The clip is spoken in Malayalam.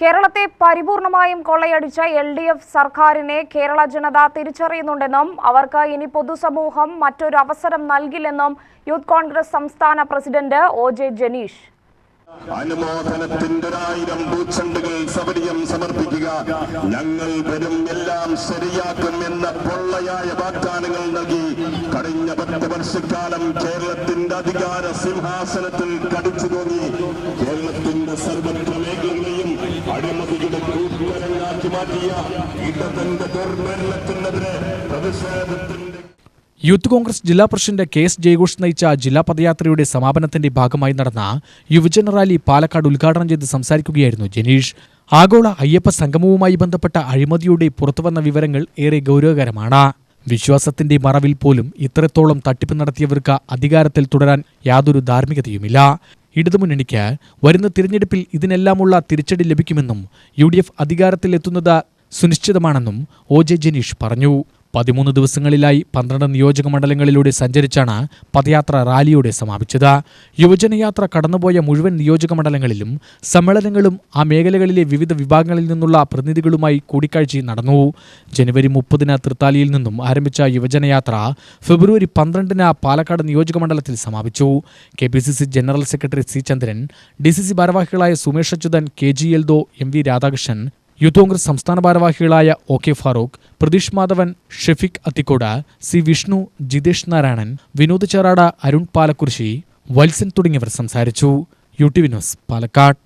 കേരളത്തെ പരിപൂർണമായും കൊള്ളയടിച്ച LDF സർക്കാരിനെ കേരള ജനത തിരിച്ചറിയുന്നുണ്ടെന്നും അവർക്ക് ഇനി പൊതുസമൂഹം മറ്റൊരു അവസരം നൽകില്ലെന്നും യൂത്ത് കോൺഗ്രസ് സംസ്ഥാന പ്രസിഡന്റ് OJ ജനീഷ്. അനുമോദനത്തിന്റെ 1000 പൂച്ചെണ്ടുകൾ സബരിയം സമർപ്പിക്കുക. ഞങ്ങൾ വരും എല്ലാം ശരിയാക്കും എന്ന പൊള്ളയായ വാഗ്ദാനങ്ങൾ നൽകി കഴിഞ്ഞ 10 വർഷക്കാലം കേരളത്തിന്റെ അധികാര സിംഹാസനത്തിൽ കടിച്ചു തൂങ്ങി കേരളത്തിന്റെ സർവത്ര മേഖലകളെയും അഴിമതിയുടെ കൂട്ടുകരങ്ങാക്കി മാറ്റിയ ഇടതന്റെ ദുർഭരണത്തിനെതിരെ പ്രതിഷേധത്തിന്റെ യൂത്ത് കോൺഗ്രസ് ജില്ലാ പ്രസിഡന്റ് KS ജയഘോഷ് നയിച്ച ജില്ലാ പദയാത്രയുടെ സമാപനത്തിന്റെ ഭാഗമായി നടന്ന യുവജന റാലി പാലക്കാട് ഉദ്ഘാടനം ചെയ്ത് സംസാരിക്കുകയായിരുന്നു ജനീഷ്. ആഗോള അയ്യപ്പ സംഗമവുമായി ബന്ധപ്പെട്ട അഴിമതിയുടെ പുറത്തുവന്ന വിവരങ്ങൾ ഏറെ ഗൗരവകരമാണ്. വിശ്വാസത്തിന്റെ മറവിൽ പോലും ഇത്രത്തോളം തട്ടിപ്പ് നടത്തിയവർക്ക് അധികാരത്തിൽ തുടരാൻ യാതൊരു ധാർമ്മികതയുമില്ല. ഇടതുമുന്നണിക്ക് വരുന്ന തിരഞ്ഞെടുപ്പിൽ ഇതിനെല്ലാമുള്ള തിരിച്ചടി ലഭിക്കുമെന്നും UDF അധികാരത്തിലെത്തുന്നത് സുനിശ്ചിതമാണെന്നും OJ ജനീഷ് പറഞ്ഞു. 13 ദിവസങ്ങളിലായി 12 നിയോജക മണ്ഡലങ്ങളിലൂടെ സഞ്ചരിച്ചാണ് പദയാത്ര റാലിയോടെ സമാപിച്ചത്. യുവജനയാത്ര കടന്നുപോയ മുഴുവൻ നിയോജക മണ്ഡലങ്ങളിലും സമ്മേളനങ്ങളും ആ മേഖലകളിലെ വിവിധ വിഭാഗങ്ങളിൽ നിന്നുള്ള പ്രതിനിധികളുമായി കൂടിക്കാഴ്ച നടന്നു. ജനുവരി 30-ന് തൃത്താലയിൽ നിന്നും ആരംഭിച്ച യുവജനയാത്ര ഫെബ്രുവരി 12-ന് പാലക്കാട് നിയോജക മണ്ഡലത്തിൽ സമാപിച്ചു. KPCC ജനറൽ സെക്രട്ടറി C ചന്ദ്രൻ, DCC ഭാരവാഹികളായ Sumesh Achuthan, KG Eldho, MV Radhakrishnan, youth Congress സംസ്ഥാന ഭാരവാഹികളായ OK ഫാറൂഖ്, പ്രതീഷ് മാധവൻ, ഷെഫീഖ് അത്തിക്കോട്, C വിഷ്ണു, ജിതേഷ് നാരായണൻ, വിനോദ് ചെറാട, അരുൺ പാലക്കുരിശി, വത്സൻ തുടങ്ങിയവർ സംസാരിച്ചു. UTV news, Palakkad.